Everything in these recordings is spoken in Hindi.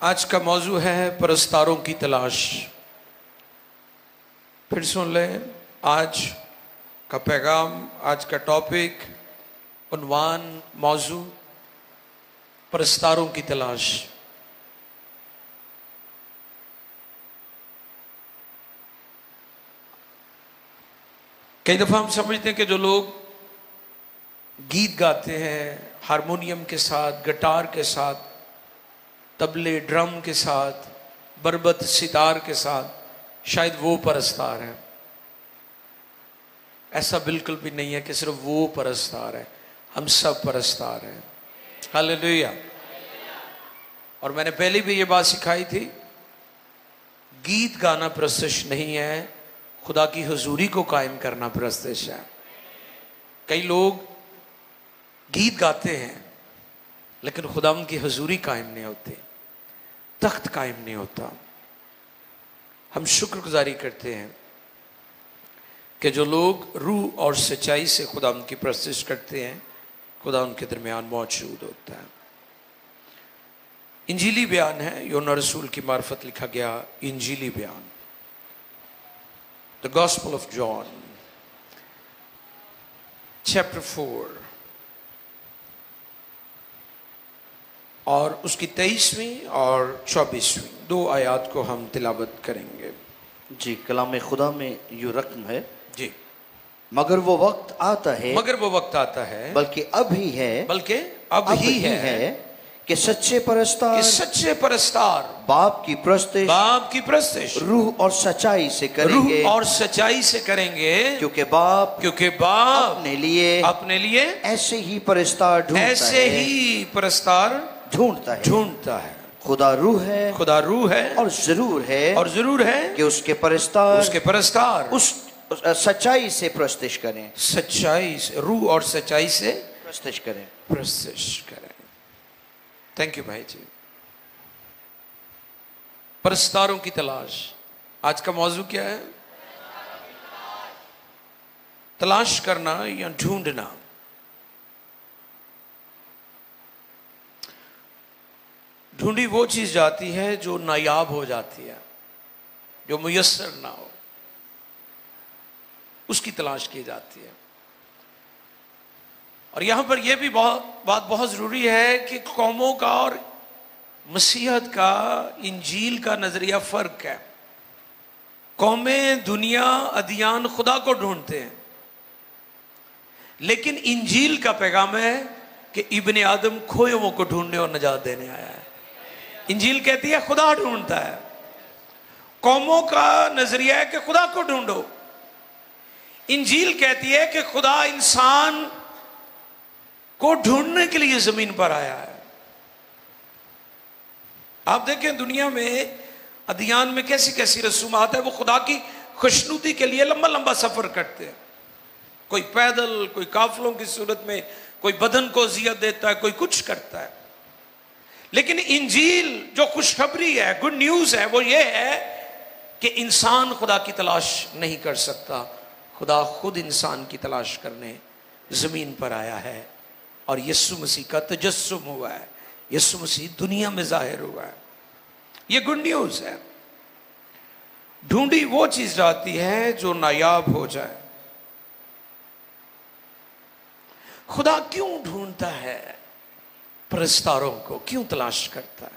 आज का मौजू है परस्तारों की तलाश। फिर सुन लें आज का पैगाम, आज का टॉपिक, उन्वान, मौजू परस्तारों की तलाश। कई दफा हम समझते हैं कि जो लोग गीत गाते हैं हारमोनियम के साथ, गिटार के साथ, तबले, ड्रम के साथ, बरबत, सितार के साथ, शायद वो परस्तार है। ऐसा बिल्कुल भी नहीं है कि सिर्फ वो परस्तार है, हम सब परस्तार हैं। हालेलुया। और मैंने पहले भी ये बात सिखाई थी, गीत गाना प्रस्तिश नहीं है, खुदा की हुजूरी को कायम करना प्रस्तिश है। कई लोग गीत गाते हैं लेकिन खुदा की हुजूरी कायम नहीं होती, तख्त कायम नहीं होता। हम शुक्रगुजारी करते हैं कि जो लोग रूह और सच्चाई से खुदा की प्रस्तिश करते हैं, खुदा उनके दरमियान मौजूद होता है। इंजीली बयान है, यूहन्ना रसूल की मार्फत लिखा गया इंजीली बयान, the gospel of John, chapter 4 और उसकी 23वीं और 24वीं दो आयात को हम तिलावत करेंगे। जी, कलाम खुदा में यूं रकम है जी, मगर वो वक्त आता है, मगर वो वक्त आता है, बल्कि अब ही है, बल्कि अब ही है कि सच्चे परस्तार बाप की प्रस्तिश रूह और सच्चाई से करेंगे, रूह और सच्चाई से करेंगे, क्योंकि बाप अपने लिए ऐसे ही परस्तार ढूंढता है। खुदा रूह है और जरूर है कि उसके परस्तार उस सच्चाई से प्रस्तिश करें, सच्चाई से, रूह और सच्चाई से प्रस्तिश करें। थैंक यू भाई जी। परस्तारों की तलाश, आज का मौजू क्या है? तलाश करना या ढूंढना। ढूंढी वो चीज जाती है जो नायाब हो जाती है, जो मुयस्सर ना हो, उसकी तलाश की जाती है। और यहां पर यह भी बात बहुत जरूरी है कि कौमों का और मसीहत का, इंजील का नजरिया फर्क है। कौमें, दुनिया, अदियान खुदा को ढूंढते हैं, लेकिन इंजील का पैगाम है कि इब्ने आदम खोए हुओं को ढूंढने और निजात देने आया है। इंजील कहती है खुदा ढूंढता है। कौमों का नजरिया है कि खुदा को ढूंढो। इंजील कहती है कि खुदा इंसान को ढूंढने के लिए जमीन पर आया है। आप देखें दुनिया में, अदियान में कैसी कैसी रसूमात है, वो खुदा की खुशनुदी के लिए लंबा लंबा सफर करते हैं। कोई पैदल, कोई काफलों की सूरत में, कोई बदन को अजियत देता है, कोई कुछ करता है। लेकिन इंजील जो खुशखबरी है, गुड न्यूज है, वो ये है कि इंसान खुदा की तलाश नहीं कर सकता। खुदा खुद इंसान की तलाश करने जमीन पर आया है और यीशु मसीह का तजस्सुम हुआ है। यीशु मसीह दुनिया में जाहिर हुआ है। ये गुड न्यूज है। ढूंढी वो चीज जाती है जो नायाब हो जाए। खुदा क्यों ढूंढता है परस्तारों को, क्यों तलाश करता है?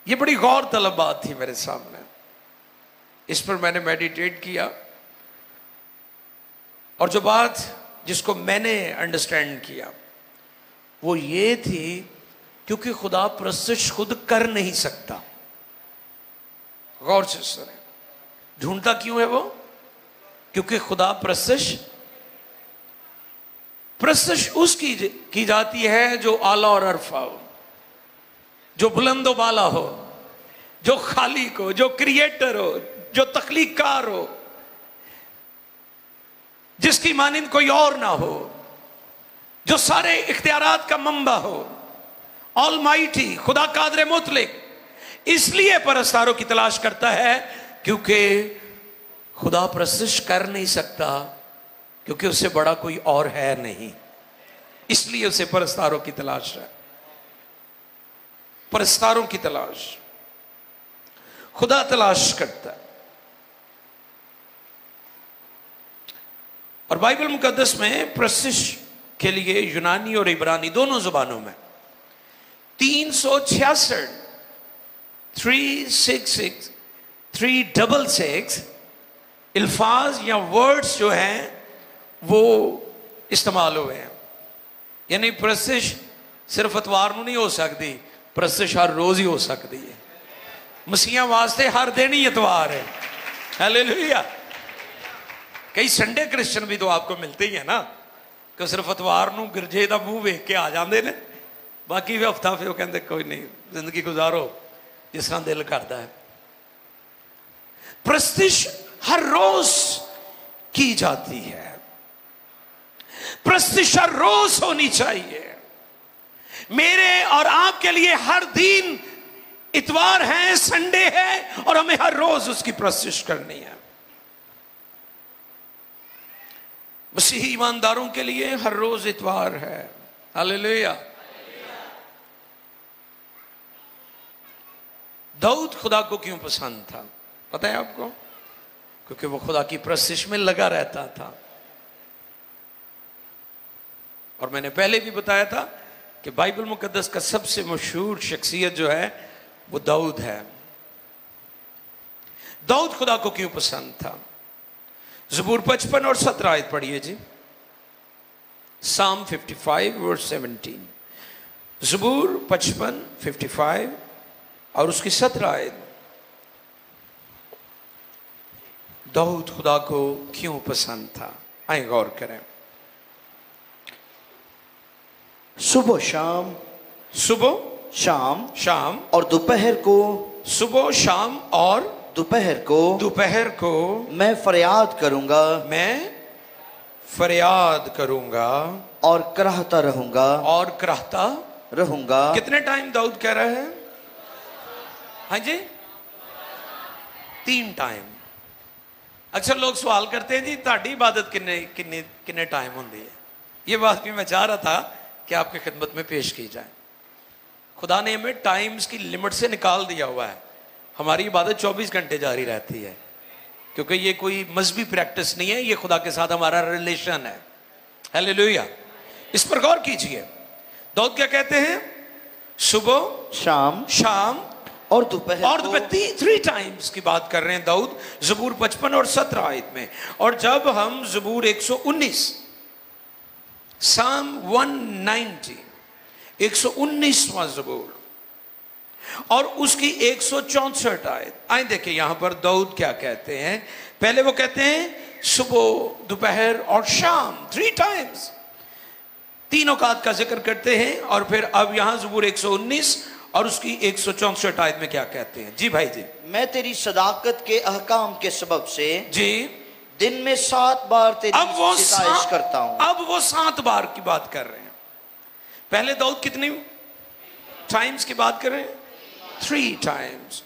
ये बड़ी गौर तलब बात थी मेरे सामने। इस पर मैंने मेडिटेट किया और जो बात जिसको मैंने अंडरस्टैंड किया वो ये थी, क्योंकि खुदा प्रस्तिश खुद कर नहीं सकता। गौर से सुने, ढूंढता क्यों है वो? क्योंकि खुदा प्रस्तिश उसकी की जाती है जो आला और अरफा हो, जो बुलंदो बाला हो, जो खालिक हो, जो क्रिएटर हो, जो तख्लीककार हो, जिसकी मानिंद कोई और ना हो, जो सारे इख्तियारात का मंबा हो, ऑलमाइटी खुदा कादर मुतलक। इसलिए परस्तारों की तलाश करता है क्योंकि खुदा प्रस्तिश कर नहीं सकता, क्योंकि उससे बड़ा कोई और है नहीं, इसलिए उसे परस्तारों की तलाश है। परस्तारों की तलाश, खुदा तलाश करता है। और बाइबल मुकद्दस में प्रस्तिश के लिए यूनानी और इब्रानी दोनों जुबानों में 366 अल्फाज या वर्ड्स जो हैं वो इस्तेमाल हुए हैं। यानी प्रस्तिश सिर्फ इतवार नहीं हो सकती, प्रस्तिश हर रोज ही हो सकती है। मसीहा वास्ते हर दिन ही इतवार है। हालेलुया। कई संडे क्रिश्चियन भी तो आपको मिलते ही है ना, कि सिर्फ इतवार नूं गिरजे दा मूँह वेख के आ जाते हैं, बाकी भी हफ्ता फिर कहते कोई नहीं, जिंदगी गुजारो जिस तरह दिल करता है। प्रस्तिश हर रोज की जाती है, प्रस्तिश हर रोज होनी चाहिए। मेरे और आपके लिए हर दिन इतवार है, संडे है, और हमें हर रोज उसकी प्रस्तिश करनी है। मसीही ईमानदारों के लिए हर रोज इतवार है। हालेलुया। दाऊद खुदा को क्यों पसंद था पता है आपको? क्योंकि वो खुदा की प्रस्तिश में लगा रहता था। और मैंने पहले भी बताया था कि बाइबल मुकद्दस का सबसे मशहूर शख्सियत जो है वो दाऊद है। दाऊद खुदा को क्यों पसंद था? ज़बूर 55 और 17 आयत पढ़िए जी। Psalm 55 verse 17। ज़बूर 55 55 और उसकी 17 आयत। दाऊद खुदा को क्यों पसंद था? आइए गौर करें। सुबह शाम, सुबह शाम, शाम और दोपहर को, सुबह शाम और दोपहर को मैं फरियाद करूंगा, मैं फरियाद करूंगा और कराहता रहूंगा। कितने टाइम दाऊद कह रहा है? हाँ जी, 3 टाइम। अक्सर लोग सवाल करते हैं जी ताड़ी इबादत किन्ने टाइम होती है। ये बात भी मैं चाह रहा था कि आपकी खिदमत में पेश की जाए। खुदा ने हमें टाइम्स की लिमिट से निकाल दिया हुआ है। हमारी इबादत 24 घंटे जारी रहती है, क्योंकि ये कोई मजहबी प्रैक्टिस नहीं है, ये खुदा के साथ हमारा रिलेशन है। हालेलुया। इस पर गौर कीजिए। दाऊद क्या कहते हैं? सुबह, शाम और दोपहर 3 टाइम्स की बात कर रहे हैं दाऊद ज़बूर 55 और 17 आयत में। और जब हम ज़बूर 119 Psalm 190 119वां ज़बूर और उसकी 164 आयत, आए देखिए यहां पर दाऊद क्या कहते हैं। पहले वो कहते हैं सुबह, दोपहर और शाम, 3 टाइम्स, 3 औकात का जिक्र करते हैं। और फिर अब यहां ज़बूर 119 और उसकी 164 आयत में क्या कहते हैं? जी भाई जी। मैं तेरी सदाकत के अहकाम के सबब से जी दिन में 7 बार तेरी सिताइश करता हूं। अब वो 7 बार की बात कर रहे हैं। पहले दाऊद कितनी टाइम्स की बात कर रहे हैं? 3 टाइम्स,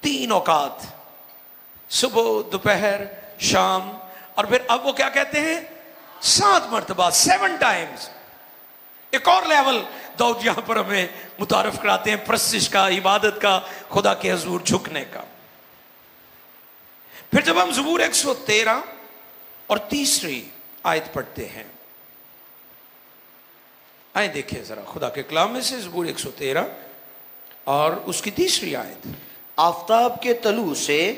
3 औकात, सुबह, दोपहर, शाम। और फिर अब वो क्या कहते हैं? 7 मर्तबा, 7 टाइम्स। एक और लेवल दाऊद यहां पर हमें मुतारफ कराते हैं प्रस्तिश का, इबादत का, खुदा के हजूर झुकने का। फिर जब हम ज़बूर 113 और 3री आयत पढ़ते हैं, आए देखिए जरा खुदा के कलाम में से ज़बूर 113 और उसकी 3री आयत। आफताब के तलू से,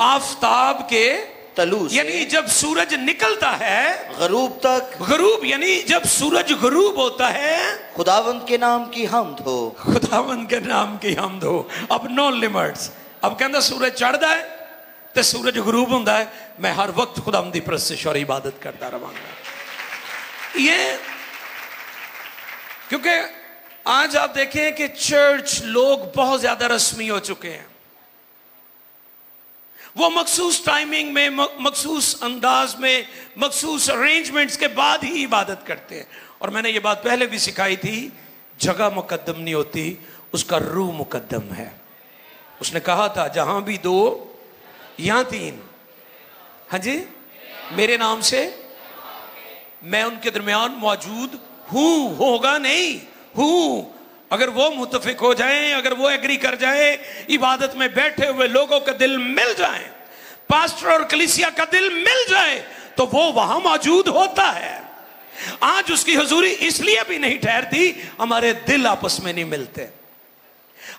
यानी जब सूरज निकलता है गरूब तक, गरूब यानी जब सूरज गरूब होता है, खुदावंद के नाम की हमद हो, खुदावंद के नाम की हमद हो। अब नो लिमिट्स। अब कहता सूरज चढ़ता है तो सूरज गरूब होता है, मैं हर वक्त खुदावंद दी प्रस्तिश और इबादत करता रहूंगा। ये क्योंकि आज आप देखें कि चर्च लोग बहुत ज्यादा रस्मी हो चुके हैं। वो मखसूस टाइमिंग में, मखसूस अंदाज में, मखसूस अरेंजमेंट्स के बाद ही इबादत करते हैं। और मैंने ये बात पहले भी सिखाई थी, जगह मुकद्दम नहीं होती, उसका रूह मुकद्दम है। उसने कहा था जहां भी 2 यहां 3, हाँ जी, मेरे नाम से मैं उनके दरमियान मौजूद हूं, होगा नहीं, हूं, अगर वो मुत्तफिक हो जाएं, अगर वो एग्री कर जाए, इबादत में बैठे हुए लोगों का दिल मिल जाए, पास्टर और कलीसिया का दिल मिल जाए, तो वो वहां मौजूद होता है। आज उसकी हुजूरी इसलिए भी नहीं ठहरती, हमारे दिल आपस में नहीं मिलते,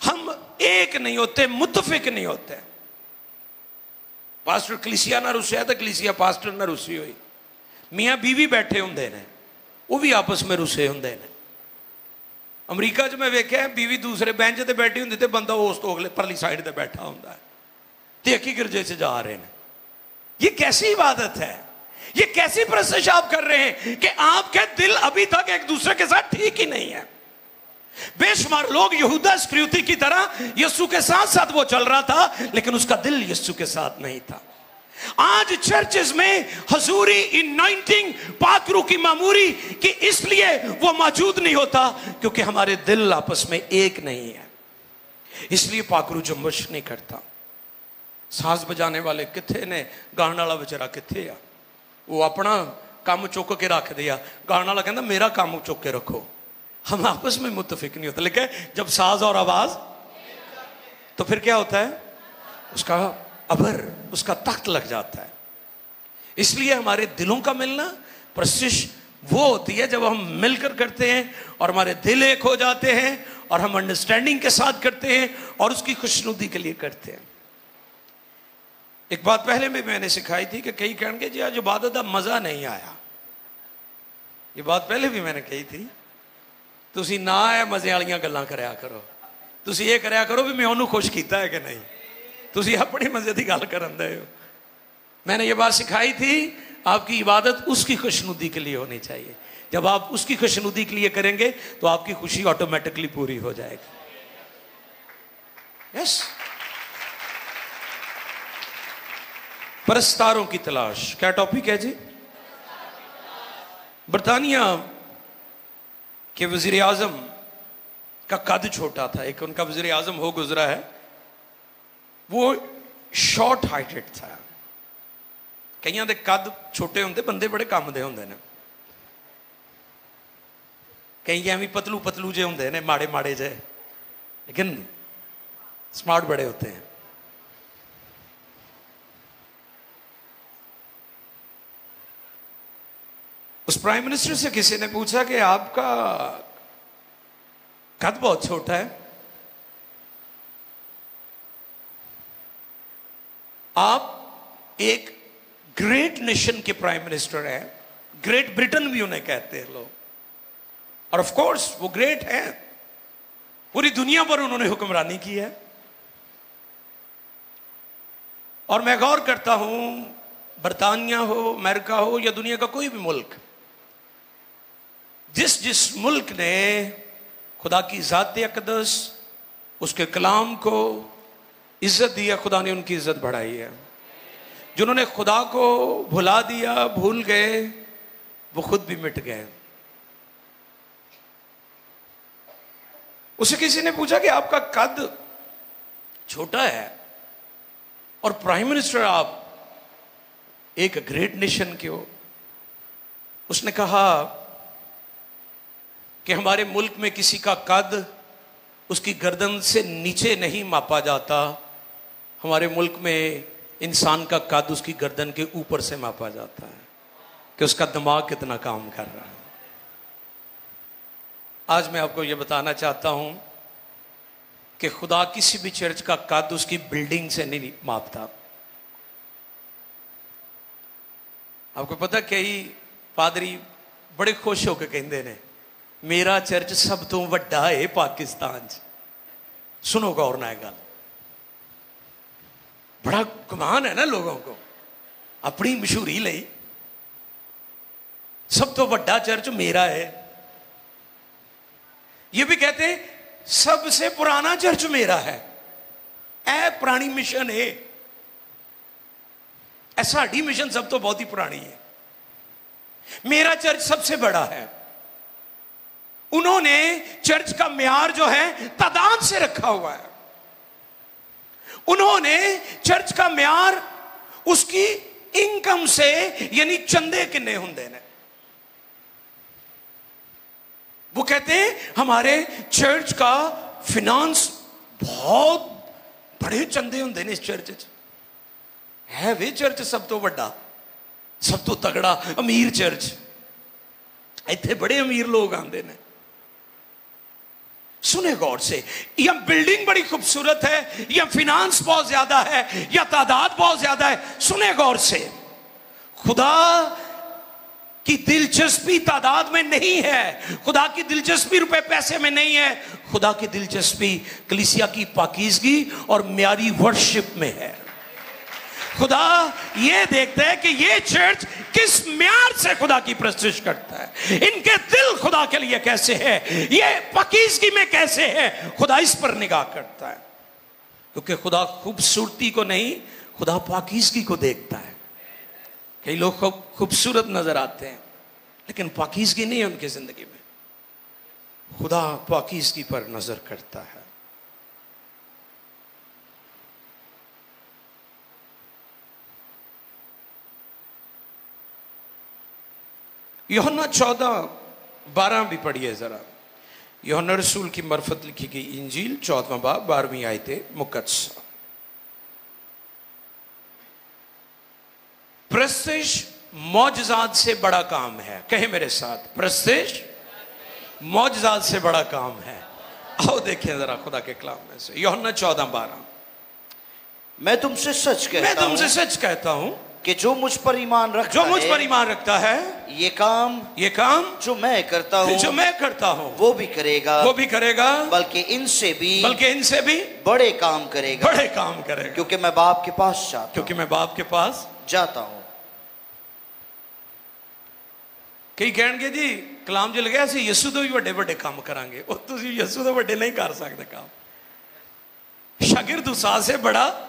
हम एक नहीं होते, मुत्तफिक नहीं होते। पास्टर कलीसिया ना रुसिया तो कलीसिया पास्टर ना रुसी हुई, मियाँ बीवी बैठे होंगे ने, वो भी आपस में रुसे होंगे ने। अमरीका च मैं वेख्या बीवी दूसरे बेंच ते बैठी होंगी तो बंदा उस तो अगले परली साइड ते बैठा होंगे, तो एक ही गिरजे से जा रहे हैं। ये कैसी इबादत है, ये कैसी प्रस्तुति आप कर रहे हैं कि आपके दिल अभी तक एक दूसरे के साथ ठीक ही नहीं है। बेशुमार लोग यहूदा इस्करियोती की तरह यीशु के साथ साथ वो चल रहा था, लेकिन उसका दिल यीशु के साथ नहीं था। आज चर्चेस में हजूरी, इनॉइंटिंग, पाकरू की मामूरी कि इसलिए वो मौजूद नहीं होता क्योंकि हमारे दिल आपस में एक नहीं है, इसलिए पाकरू जुम्बश नहीं करता। साज बजाने वाले किथे ने, गाने वाला बेचारा किथे आ, वो अपना काम चुक के रख दिया, गाने वाला कहता मेरा काम चुक के रखो। हम आपस में मुत्तफिक नहीं होते, लेकिन जब साज और आवाज तो फिर क्या होता है, उसका अबर, उसका तख्त लग जाता है। इसलिए हमारे दिलों का मिलना प्रशिश वो होती है जब हम मिलकर करते हैं और हमारे दिल एक हो जाते हैं और हम अंडरस्टैंडिंग के साथ करते हैं और उसकी खुशनुदी के लिए करते हैं। एक बात पहले भी मैंने सिखाई थी कि कई कहेंगे जी आज इबादत का मजा नहीं आया, ये बात पहले भी मैंने कही थी। तुसी ना है मजे वाली गल्लां करया करो, तुसी ये करया करो भी मैं उन्होंने खुश किया है कि नहीं, तुसी अपने मजे की गल करन दे हो। मैंने ये बात सिखाई थी, आपकी इबादत उसकी खुशनुदी के लिए होनी चाहिए। जब आप उसकी खुशनुदी के लिए करेंगे तो आपकी खुशी ऑटोमेटिकली पूरी हो जाएगी। यस। परस्तारों की तलाश, क्या टॉपिक है जी? बरतानिया के वजीर आजम का कद छोटा था, एक उनका वजीर आजम हो गुजरा है, वो शॉर्ट हाइटेड था। कईयां दे कद छोटे होंगे, बंदे बड़े काम दे होंगे ने, कई एवं पतलू पतलू जे होंगे ने, माड़े माड़े जे, लेकिन स्मार्ट बड़े होते हैं। उस प्राइम मिनिस्टर से किसी ने पूछा कि आपका कद बहुत छोटा है, आप एक ग्रेट नेशन के प्राइम मिनिस्टर हैं, ग्रेट ब्रिटेन भी उन्हें कहते हैं लोग, और ऑफ कोर्स वो ग्रेट हैं, पूरी दुनिया पर उन्होंने हुक्मरानी की है। और मैं गौर करता हूं, बरतानिया हो, अमेरिका हो या दुनिया का कोई भी मुल्क, जिस जिस मुल्क ने खुदा की ज़ात अक़दस, उसके कलाम को इज्जत दिया, खुदा ने उनकी इज्जत बढ़ाई है। जिन्होंने खुदा को भुला दिया, भूल गए, वो खुद भी मिट गए। उसे किसी ने पूछा कि आपका कद छोटा है और प्राइम मिनिस्टर आप एक ग्रेट नेशन के हो। उसने कहा कि हमारे मुल्क में किसी का कद उसकी गर्दन से नीचे नहीं मापा जाता, हमारे मुल्क में इंसान का कद उसकी गर्दन के ऊपर से मापा जाता है कि उसका दिमाग कितना काम कर रहा है। आज मैं आपको यह बताना चाहता हूं कि खुदा किसी भी चर्च का कद उसकी बिल्डिंग से नहीं मापता। आपको पता, कई पादरी बड़े खुश होकर कहते हैं मेरा चर्च सब तो वड्डा है पाकिस्तान च। सुनो गौर ना गल, बड़ा गुमान है ना लोगों को अपनी मशहूरी लई, सब तो वड्डा चर्च मेरा है। ये भी कहते हैं सबसे पुराना चर्च मेरा है, ऐ पुरानी मिशन है, ऐसा साडी मिशन सब तो बहुत ही पुरानी है, मेरा चर्च सबसे बड़ा है। उन्होंने चर्च का म्यार जो है तादाद से रखा हुआ है। उन्होंने चर्च का म्यार उसकी इनकम से, यानी चंदे किन्ने हुंदे ने, वो कहते हैं हमारे चर्च का फिनांस बहुत बड़े चंदे होंगे ने इस चर्च है वे चर्च सब तो बड़ा सब तो तगड़ा अमीर चर्च इतने बड़े अमीर लोग आते हैं। सुने गौर से, या बिल्डिंग बड़ी खूबसूरत है या फिनांस बहुत ज्यादा है या तादाद बहुत ज्यादा है, सुने गौर से, खुदा की दिलचस्पी तादाद में नहीं है, खुदा की दिलचस्पी रुपए पैसे में नहीं है, खुदा की दिलचस्पी कलीसिया की पाकीज़गी और म्यारी वर्शिप में है। खुदा ये देखता है कि ये चर्च किस म्यार से खुदा की प्रस्तुति करता है, इनके दिल खुदा के लिए कैसे है, ये पाकीज़गी में कैसे है, खुदा इस पर निगाह करता है। क्योंकि खुदा खूबसूरती को नहीं, खुदा पाकीज़गी को देखता है। कई लोग खूबसूरत नजर आते हैं लेकिन पाकीज़गी नहीं है उनकी जिंदगी में। खुदा पाकीज़गी पर नजर करता है। यूहन्ना 14:12 भी पढ़िए जरा। यूहन्ना रसूल की मरफत लिखी गई इंजील 14वां बाब 12वीं आयते मुकद्दस। प्रस्तिश मौजज़ात से बड़ा काम है। कहे मेरे साथ, प्रस्तिश मौजज़ात से बड़ा काम है। आओ देखें जरा खुदा के कलाम में से यूहन्ना 14:12। मैं तुमसे सच कहता हूं कि जो मुझ पर ईमान रखता है ये काम जो मैं करता हूं वो भी करेगा बल्कि इनसे भी बड़े काम करेगा क्योंकि मैं बाप के पास जाता हूं। कई कहेंगे जी कलाम जो लगे असं यसू तो भी बड़े बड़े काम करांगे, यसू तो बड़े नहीं कर सकते काम। शागिर्द उस्ताद से बड़ा,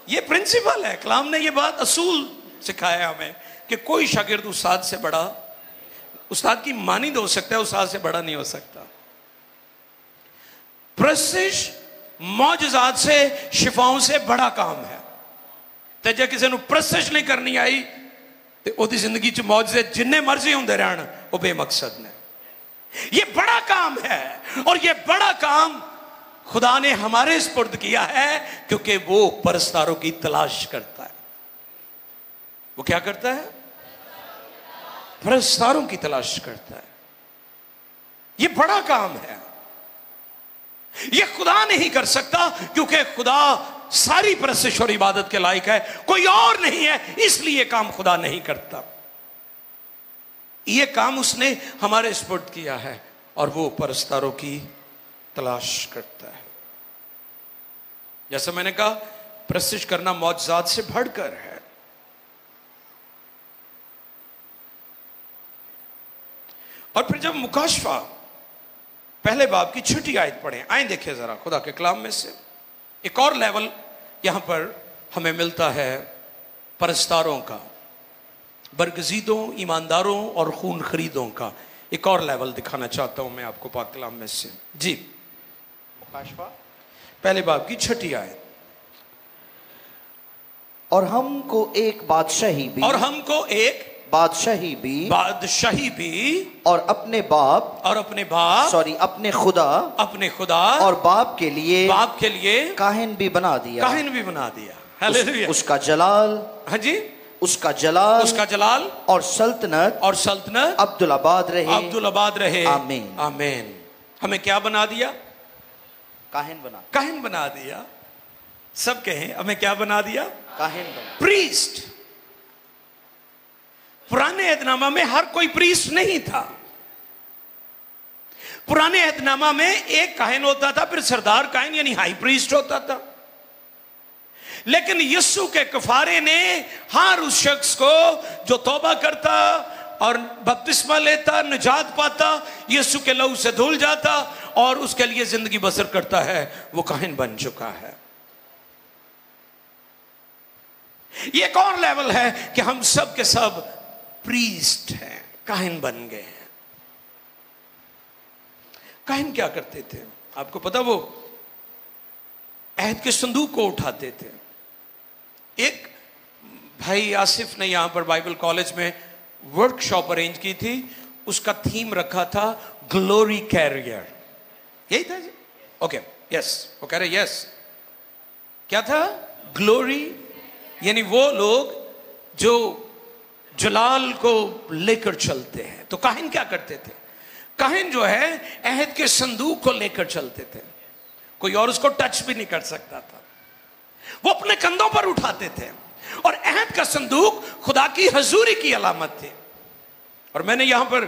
ये प्रिंसिपल है। कलाम ने ये बात असूल सिखाया हमें कि कोई शागिर्द उस्ताद से बड़ा, उस्ताद की मानिंद हो सकता है, उस्ताद से बड़ा नहीं हो सकता। प्रस्तिश मौजज़ात से शिफाओं से बड़ा काम है। तो जे किसी को प्रस्तिश नहीं करनी आई तो उसकी जिंदगी च मौजज़े जिन्ने मर्जी होंदे रहन वो बेमकसद ने। ये बड़ा काम है और ये बड़ा काम खुदा ने हमारे स्पुर्द किया है क्योंकि वो परस्तारों की तलाश करता है। वो क्या करता है? परस्तारों की तलाश करता है। ये बड़ा काम है, ये खुदा नहीं कर सकता क्योंकि खुदा सारी परस्तिश और इबादत के लायक है, कोई और नहीं है, इसलिए काम खुदा नहीं करता। ये काम उसने हमारे स्पुर्द किया है और वो परस्तारों की तलाश करता है। जैसा मैंने कहा, प्रस्तिश करना मौजज़ात से बढ़कर है। और फिर जब मुकाशफा पहले बाब की 6ठी आयत पढ़ें, आए देखिए जरा खुदा के कलाम में से एक और लेवल यहां पर हमें मिलता है परस्तारों का, बरगजीदों, ईमानदारों और खून खरीदों का एक और लेवल दिखाना चाहता हूं मैं आपको पाक कलाम में से। जी, मुकाशफा पहले बाब की 6ठी आयत। और हमको एक बादशाही भी और अपने खुदा और बाप के लिए काहिन भी बना दिया। हालेलुया। उसका जलाल, हाँ जी, उसका जलाल और सल्तनत अब्दुल आबाद रहे। आमीन। आमीन। हमें क्या बना दिया? काहिन बना दिया। सब कहें, हमें क्या बना दिया? काहिन बना। प्रीस्ट। पुराने अहदनामा में हर कोई प्रीस्ट नहीं था। पुराने अहदनामा में एक काहिन होता था, फिर सरदार काहिन यानी हाई प्रीस्ट होता था। लेकिन यीशु के कफारे ने हर उस शख्स को जो तौबा करता और बपतिस्मा लेता, निजात पाता, यीशु के लहू से धुल जाता और उसके लिए जिंदगी बसर करता है, वो काहिन बन चुका है। ये एक और लेवल है कि हम सब के सब प्रीस्ट हैं, काहिन बन गए हैं। काहिन क्या करते थे आपको पता? वो अहद के संदूक को उठाते थे। एक भाई आसिफ ने यहां पर बाइबल कॉलेज में वर्कशॉप अरेंज की थी, उसका थीम रखा था ग्लोरी कैरियर। यही था जी? Okay, yes. वो कह रहे यस, क्या था? ग्लोरी, यानी वो लोग जो जलाल को लेकर चलते हैं। तो काहिन क्या करते थे? काहिन जो है अहद के संदूक को लेकर चलते थे, कोई और उसको टच भी नहीं कर सकता था, वो अपने कंधों पर उठाते थे। और अहद का संदूक खुदा की हजूरी की अलामत थी। और मैंने यहां पर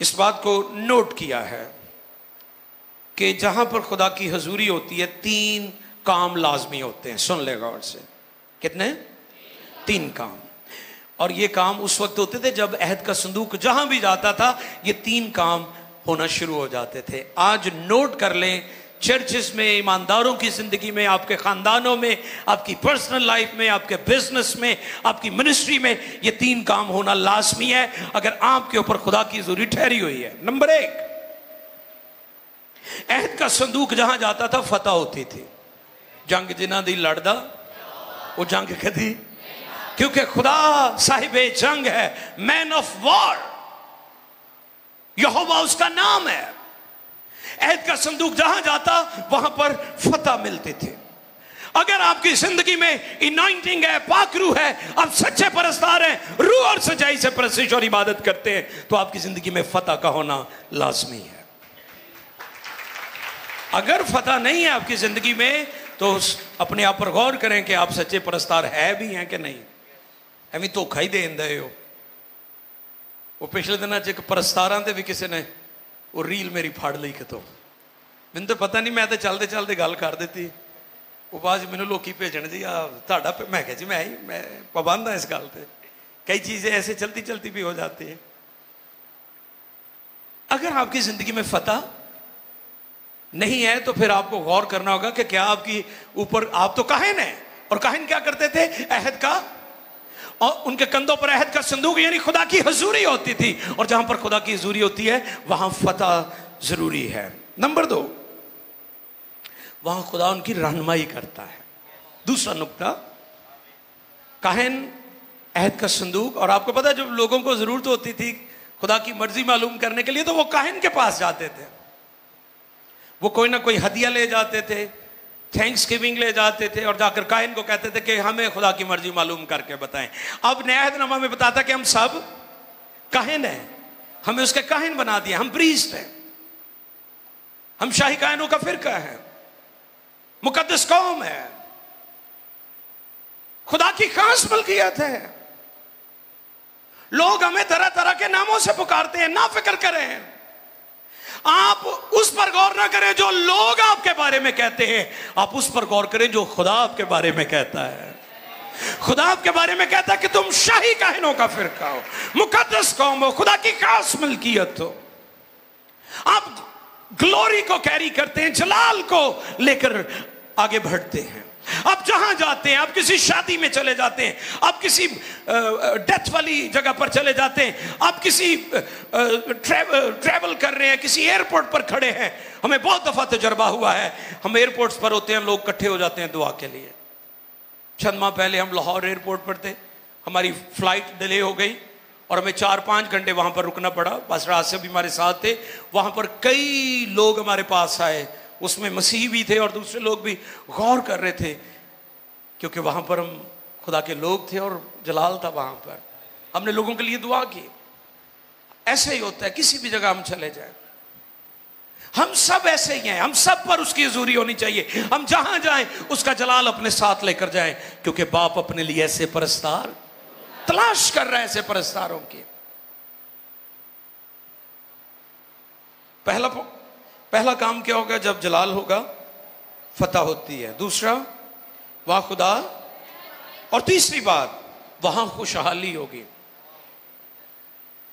इस बात को नोट किया है कि जहां पर खुदा की हजूरी होती है 3 काम लाजमी होते हैं। सुन ले गौर से, कितने? 3 काम। और ये काम उस वक्त होते थे जब अहद का संदूक जहां भी जाता था, ये 3 काम होना शुरू हो जाते थे। आज नोट कर लें, चर्चेस में, ईमानदारों की जिंदगी में, आपके खानदानों में, आपकी पर्सनल लाइफ में, आपके बिजनेस में, आपकी मिनिस्ट्री में, ये 3 काम होना लाजमी है अगर आपके ऊपर खुदा की जरूरी ठहरी हुई है। नंबर 1, अहद का संदूक जहां जाता था फतह होती थी। जंग जिन्हां दी लड़दा वो जंग कदी, क्योंकि खुदा साहिबे जंग है, मैन ऑफ वॉर, यहोवा उसका नाम है। अहद का संदूक जहां जाता वहां पर फतह मिलती थी। अगर आपकी जिंदगी में इनॉइंटिंग है, पाकरू है, आप सच्चे परस्तार हैं, रूह और सच्चाई से परस्तिश और इबादत करते हैं, तो आपकी जिंदगी में फतह का होना लाजमी है। अगर फतह नहीं है आपकी जिंदगी में, तो अपने आप पर गौर करें कि आप सच्चे परस्तार है भी हैं कि नहीं। एवं धोखा ही देन दे हो। वो पिछले दिनों एक परस्तारां ते भी किसी ने वो रील मेरी फाड़ ली कितों, मैंने तो पता नहीं, मैं तो चलते चलते गल कर दी। वो बाद मैंने लोग भेजन जी ताड़ा, मैं कहा जी मैं पाबंद हाँ इस गल पे। कई चीजें ऐसे चलती चलती भी हो जाती हैं। अगर आपकी जिंदगी में फतह नहीं है तो फिर आपको गौर करना होगा कि क्या आपकी ऊपर, आप तो काहिन है, और काहिन क्या करते थे? अहद का, और उनके कंधों पर अहद का संदूक यानी खुदा की हजूरी होती थी। और जहां पर खुदा की हजूरी होती है वहां फतह जरूरी है। नंबर 2, वहां खुदा उनकी रहनुमाई करता है। दूसरा नुक्ता, काहिन, अहद का संदूक। और आपको पता है जब लोगों को जरूरत होती थी खुदा की मर्जी मालूम करने के लिए, तो वो काहिन के पास जाते थे। वो कोई ना कोई हदिया ले जाते थे, थैंक्स गिविंग ले जाते थे, और जाकर काहिन को कहते थे कि हमें खुदा की मर्जी मालूम करके बताएं। अब नया अहदनामा में बताता कि हम सब काहिन हैं, हमें उसके काहिन बना दिया, हम प्रीस्ट हैं, हम शाही काहिनों का फिरका है, मुकद्दस कौम है, खुदा की खास मलकियत है। लोग हमें तरह तरह के नामों से पुकारते हैं, ना फिक्र करें, आप उस पर गौर ना करें जो लोग आपके बारे में कहते हैं, आप उस पर गौर करें जो खुदा आपके बारे में कहता है। खुदा आपके बारे में कहता है कि तुम शाही काहिनों का फिरका हो, मुकद्दस कौम हो, खुदा की खास मलकियत हो। आप ग्लोरी को कैरी करते हैं, जलाल को लेकर आगे बढ़ते हैं। आप जहां जाते हैं, आप किसी शादी में चले जाते हैं, आप किसी डेथ वाली जगह पर चले जाते हैं, आप किसी ट्रैवल कर रहे हैं, किसी एयरपोर्ट पर खड़े हैं। हमें बहुत दफा तजर्बा हुआ है, हम एयरपोर्ट्स पर होते हैं, लोग इकट्ठे हो जाते हैं दुआ के लिए। चंद माह पहले हम लाहौर एयरपोर्ट पर थे, हमारी फ्लाइट डिले हो गई और हमें 4-5 घंटे वहां पर रुकना पड़ा। बस रात से भी हमारे साथ थे, वहां पर कई लोग हमारे पास आए, उसमें मसीही भी थे और दूसरे लोग भी गौर कर रहे थे, क्योंकि वहां पर हम खुदा के लोग थे और जलाल था वहां पर। हमने लोगों के लिए दुआ की। ऐसे ही होता है, किसी भी जगह हम चले जाए, हम सब ऐसे ही हैं, हम सब पर उसकी हजूरी होनी चाहिए। हम जहां जाएं उसका जलाल अपने साथ लेकर जाएं, क्योंकि बाप अपने लिए ऐसे परस्तार तलाश कर रहा है, ऐसे परस्तारों की। पहला काम क्या होगा? जब जलाल होगा फतह होती है। दूसरा, वहां खुदा, और तीसरी बात, वहां खुशहाली होगी।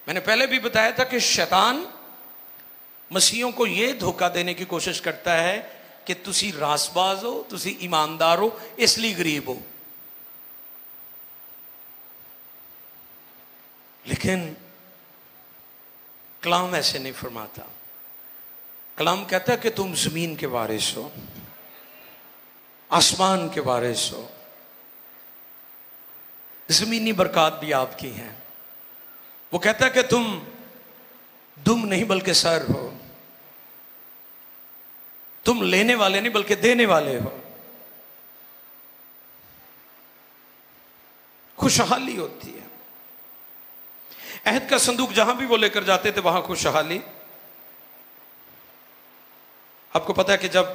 मैंने पहले भी बताया था कि शैतान मसीहों को यह धोखा देने की कोशिश करता है कि तुसी रासबाज हो, तुसी ईमानदार हो, इसलिए गरीब हो। लेकिन कलाम ऐसे नहीं फरमाता। कलाम कहता है कि तुम जमीन के वारिस हो, आसमान के वारिस हो, जमीनी बरकत भी आपकी हैं। वो कहता है कि तुम दुम नहीं बल्कि सर हो, तुम लेने वाले नहीं बल्कि देने वाले हो। खुशहाली होती है। अहद का संदूक जहां भी वो लेकर जाते थे वहां खुशहाली। आपको पता है कि जब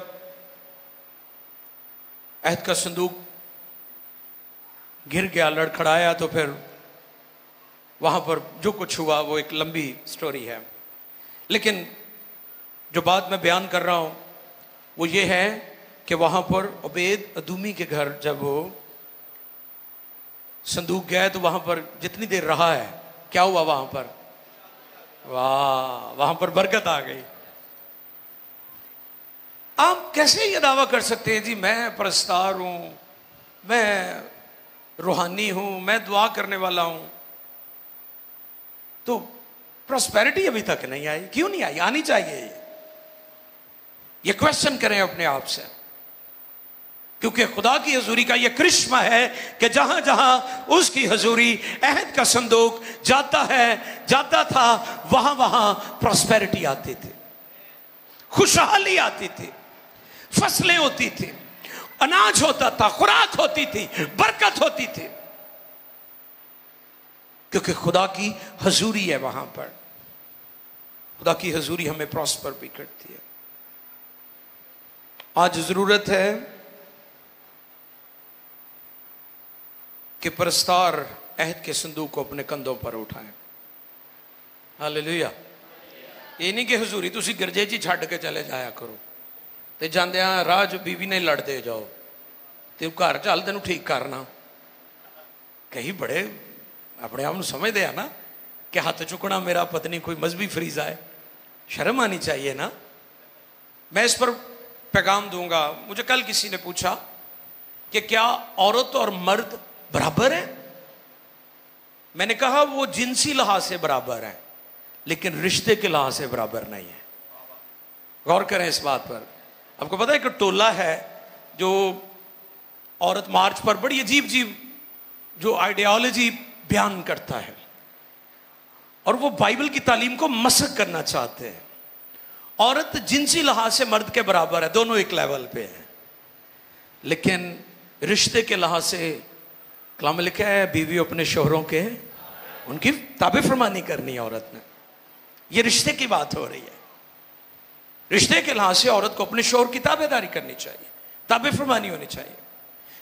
अहद का संदूक गिर गया, लड़खड़ाया, तो फिर वहां पर जो कुछ हुआ वो एक लंबी स्टोरी है, लेकिन जो बात मैं बयान कर रहा हूं वो ये है कि वहां पर उबैद अदूमी के घर जब वो संदूक गया तो वहां पर जितनी देर रहा है, क्या हुआ वहां पर? वाह, वहां पर बरकत आ गई। आप कैसे ये दावा कर सकते हैं जी मैं परस्तार हूं, मैं रूहानी हूं, मैं दुआ करने वाला हूं, तो प्रॉस्पेरिटी अभी तक नहीं आई? क्यों नहीं आई? आनी चाहिए। ये क्वेश्चन करें अपने आप से, क्योंकि खुदा की हजूरी का ये करिश्मा है कि जहां जहां उसकी हजूरी, अहद का संदूक जाता था, वहां वहां प्रॉस्पेरिटी आती थी, खुशहाली आती थी, फसलें होती थी, अनाज होता था, खुराक होती थी, बरकत होती थी, क्योंकि खुदा की हजूरी है वहां पर। खुदा की हजूरी हमें प्रॉस्पर भी करती है। आज जरूरत है कि परस्तार अहद के संदूक को अपने कंधों पर उठाएं। हालेलुया। ये नहीं कि हजूरी तुसी गिरजे जी छड़ के चले जाया करो ते जांदे राह च बीवी ने लड़ते जाओ ते घर चल तेन ठीक करना। कई बड़े अपने आप समझते हैं ना कि हाथ चुकना मेरा पत्नी कोई मजहबी फरीजा है, शर्म आनी चाहिए ना। मैं इस पर पैगाम दूंगा। मुझे कल किसी ने पूछा कि क्या औरत और मर्द बराबर है? मैंने कहा वो जिनसी लिहाज से बराबर है, लेकिन रिश्ते के लिहाज से बराबर नहीं है। गौर करें इस बात पर। आपको पता है कि टोला है जो औरत मार्च पर बड़ी अजीब अजीब जो आइडियोलॉजी बयान करता है, और वो बाइबल की तालीम को मसक करना चाहते हैं। औरत जिनसी लिहाज से मर्द के बराबर है, दोनों एक लेवल पे है, लेकिन रिश्ते के लिहाज से कलाम में लिखा है बीवी अपने शोहरों के उनकी ताबे फरमानी करनी है औरत ने। ये रिश्ते की बात हो रही है। रिश्ते के लिहाज से औरत को अपने शोहर की ताबेदारी करनी चाहिए, ताबे फरमानी होनी चाहिए।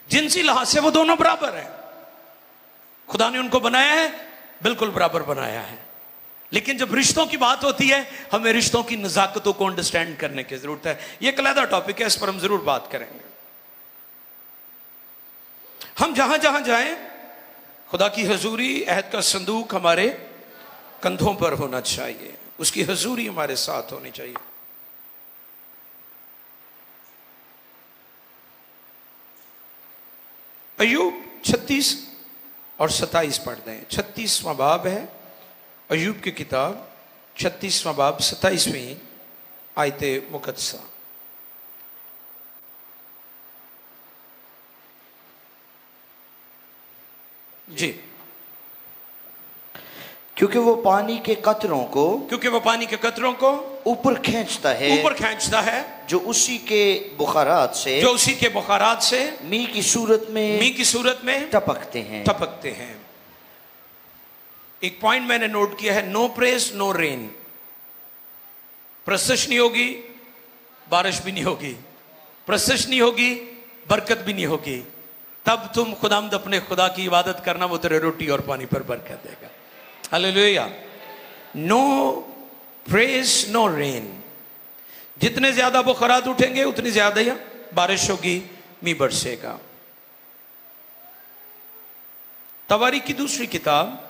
जिनसी लिहाज से वो दोनों बराबर हैं। खुदा ने उनको बनाया है, बिल्कुल बराबर बनाया है, लेकिन जब रिश्तों की बात होती है हमें रिश्तों की नजाकतों को अंडरस्टैंड करने की जरूरत है। यह एक अलग टॉपिक है, इस पर हम जरूर बात करेंगे। हम जहां जहां जाएं खुदा की हजूरी, अहद का संदूक हमारे कंधों पर होना चाहिए, उसकी हजूरी हमारे साथ होनी चाहिए। अय्यूब 36 और 27 पढ़ते हैं। 36वां बाब है अय्यूब की किताब, 36वां बाब 27वीं आयते मुकद्दसा। जी। क्योंकि वो पानी के कतरों को ऊपर खींचता है, जो उसी के बुखारात से मी की सूरत में टपकते हैं। एक पॉइंट मैंने नोट किया है, नो प्रेस नो रेन। प्रशंसा नहीं होगी, बारिश भी नहीं होगी, प्रशंसा नहीं होगी, बरकत भी नहीं होगी। तब तुम खुदामद अपने खुदा की इबादत करना, वो तेरे रोटी और पानी पर बरकत देगा। Hallelujah. No press no rain. जितने ज्यादा बुखारात उठेंगे उतनी ज्यादा बारिश होगी, मी बरसेगा। तवारी की दूसरी किताब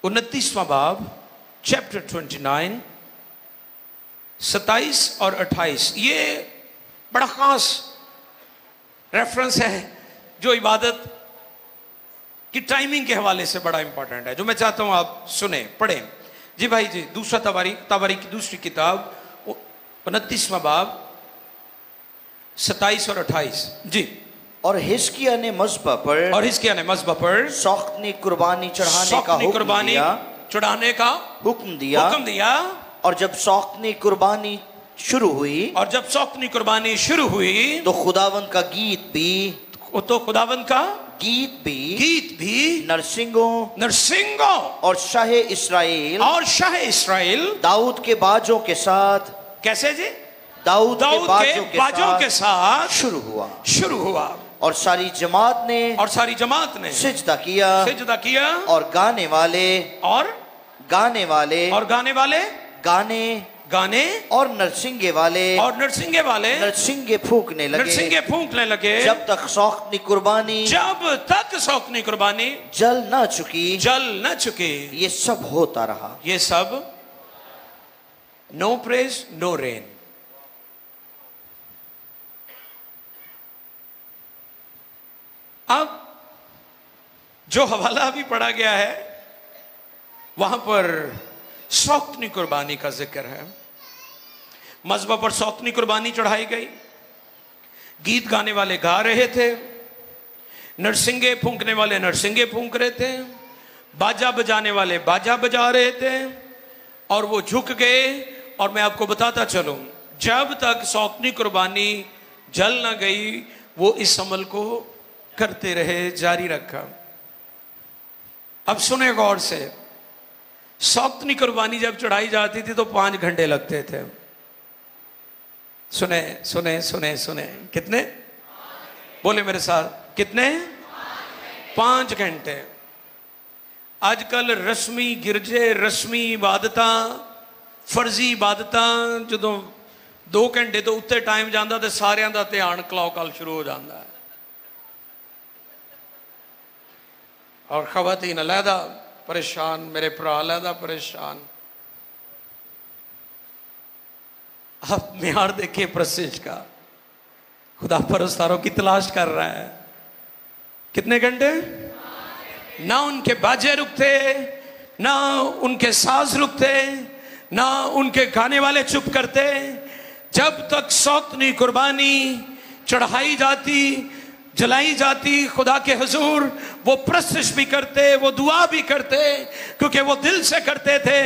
29वां बाब चैप्टर 29 27 और 28। ये बड़ा खास रेफरेंस है जो इबादत की टाइमिंग के हवाले से बड़ा इंपॉर्टेंट है, जो मैं चाहता हूं आप सुने, पढ़ें। जी भाई जी, दूसरा तवारी की दूसरी किताब 29वां बाब 27 और 28 जी। और हिजकिय्याह ने मज़बा पर सौख्त कुर्बानी चढ़ाने का हुक्म दिया। और जब सौक्तनी कुर्बानी शुरू हुई, शुरू हुई तो खुदावंद का गीत भी नरसिंगों और शाह इस्राएल दाऊद के बाजों के साथ, कैसे जी? दाऊद के बाजों के साथ शुरू हुआ। और सारी जमात ने सिजदा किया और गाने गाने और नरसिंगे वाले नरसिंगे फूंकने लगे जब तक सौक्तनी कुर्बानी जल न चुकी। ये सब होता रहा। ये सब नो प्रेज नो रेन। अब जो हवाला अभी पढ़ा गया है वहां पर सौक्तनी कुर्बानी का जिक्र है। मज़बा पर सौक्तनी कुर्बानी चढ़ाई गई, गीत गाने वाले गा रहे थे, नरसिंगे फूंकने वाले नरसिंगे फूंक रहे थे, बाजा बजाने वाले बाजा बजा रहे थे, और वो झुक गए। और मैं आपको बताता चलूं, जब तक सौक्तनी कुर्बानी जल ना गई वो इस अमल को करते रहे, जारी रखा। अब सुने गौर से, सौक्तनी कुर्बानी जब चढ़ाई जाती थी तो 5 घंटे लगते थे। सुने कितने? बोले मेरे साथ, कितने? 5 घंटे। आजकल रस्मी गिरजे, रस्मी इबादतां, फर्जी इबादतां जो 2 घंटे तो उत्ते टाइम जाता तो सारिਆਂ ਦਾ ध्यान क्लॉक शुरू हो जाता है। और खवातीन अलहदा परेशान, मेरे भरा अलहदा परेशान। आप म्यार देखिए प्रसिज का, खुदा परस्तारों की तलाश कर रहा है। कितने घंटे? ना उनके बाजे रुकते, ना उनके साज रुकते, ना उनके गाने वाले चुप करते। जब तक सौक्तनी कुर्बानी चढ़ाई जाती, जलाई जाती खुदा के हुजूर, वो प्रस्तुत भी करते, वो दुआ भी करते, क्योंकि वो दिल से करते थे।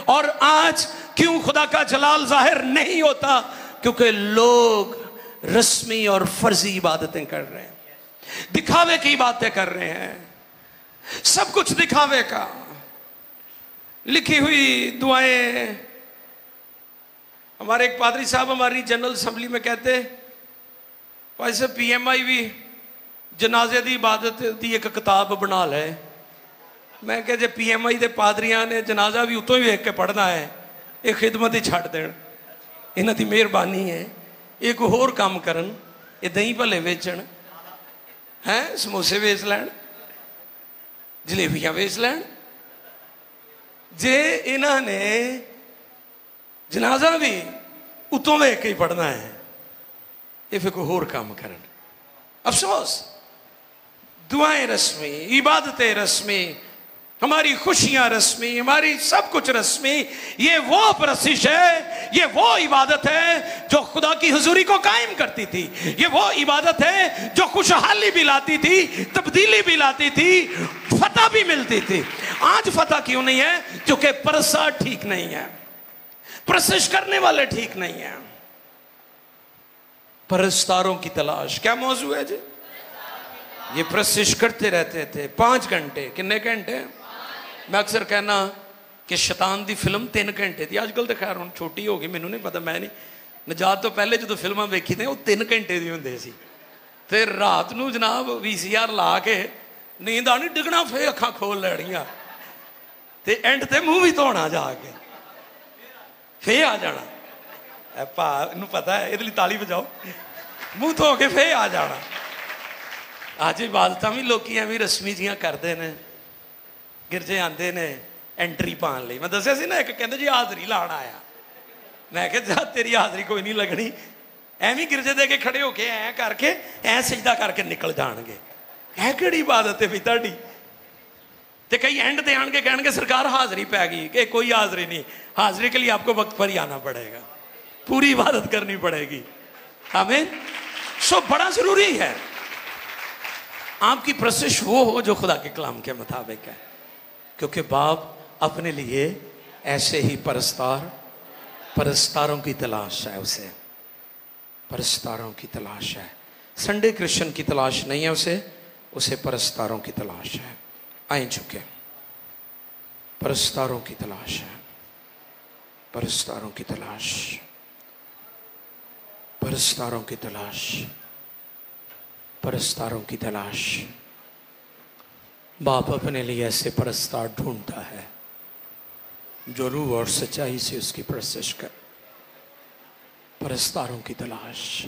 और आज क्यों खुदा का जलाल जाहिर नहीं होता? क्योंकि लोग रस्मी और फर्जी इबादतें कर रहे हैं, दिखावे की बातें कर रहे हैं, सब कुछ दिखावे का। लिखी हुई दुआएं, हमारे एक पादरी साहब हमारी जनरल असेंबली में कहते, वैसे PMI भी जनाजे की इबादत की एक किताब बना ले। मैं क्या जे PMI के पादरियां ने जनाजा भी उतों ही वेख के पढ़ना है, ये खिदमत ही छड़ देन, इन्हां दी मेहरबानी है। ये कोई होर काम करन, ये दही भले वेचण है, समोसे वेच लैन, जलेबियां वेच लैन। जे इन्हां ने जनाजा भी उतों वेख के ही पढ़ना है, ये फिर कोई होर काम करन। अफसोस, दुआएं रस्मी, इबादतें रस्मी, हमारी खुशियां रस्मी, हमारी सब कुछ रस्मी। ये वो प्रशिश है, ये वो इबादत है जो खुदा की हुजूरी को कायम करती थी। ये वो इबादत है जो खुशहाली भी लाती थी, तब्दीली भी लाती थी, फतह भी मिलती थी। आज फतह क्यों नहीं है? क्योंकि परसा ठीक नहीं है, प्रशिश करने वाले ठीक नहीं है। परस्तारों की तलाश, क्या मौजू है जी? ये प्रशिश करते रहते थे 5 घंटे। कितने घंटे? मैं अक्सर कहना कि शैतान दी फिल्म 3 घंटे थी। आजकल तो खैर हुण छोटी हो गई, मैनू नहीं पता, मैं नहीं, नजात तो पहले जो फिल्मां वेखी थे वो 3 घंटे दी हुंदी सी। ते रात नूं जनाब VCR ला के नींद आनी, डिगना, फिर अखां खोल लैणियां ते एंड ते मूंह भी धोना जाके, फिर आ जाना। भा नूं पता है, इहदे लई ताली बजाओ, मूँह धो के फिर आ जाना। अज इबादत भी लोग एवं रस्मी जियां करते हैं, गिरजे आते ने एंट्री पाने लई। मैं दसिया सी ना, एक कहते जी हाजरी लाण आया। मैं कहा तेरी हाजरी कोई नहीं लगनी, एवं गिरजे दे के खड़े होके ऐ करके ऐ सजदा करके निकल जाएंगे। है किहड़ी इबादत है भी तुहाडी? ते कई एंड ते आण के कहणगे सरकार हाजरी पै गई। कि कोई हाजरी नहीं, हाजरी के लिए आपको वक्त पर ही आना पड़ेगा, पूरी इबादत करनी पड़ेगी। आमीन। सो बड़ा जरूरी है आपकी प्रशिश वो हो जो खुदा के कलाम के मुताबिक है, क्योंकि बाप अपने लिए ऐसे ही परस्तारों की तलाश है। उसे परस्तारों की तलाश है। संडे क्रिश्चियन की तलाश नहीं है उसे परस्तारों की तलाश है। आए झुके। परस्तारों की तलाश है। परस्तारों की तलाश, परस्तारों की तलाश, परस्तारों की तलाश। बाप अपने लिए ऐसे परस्तार ढूंढता है जो रूह और सच्चाई से उसकी परस्तिश कर। परस्तारों की तलाश।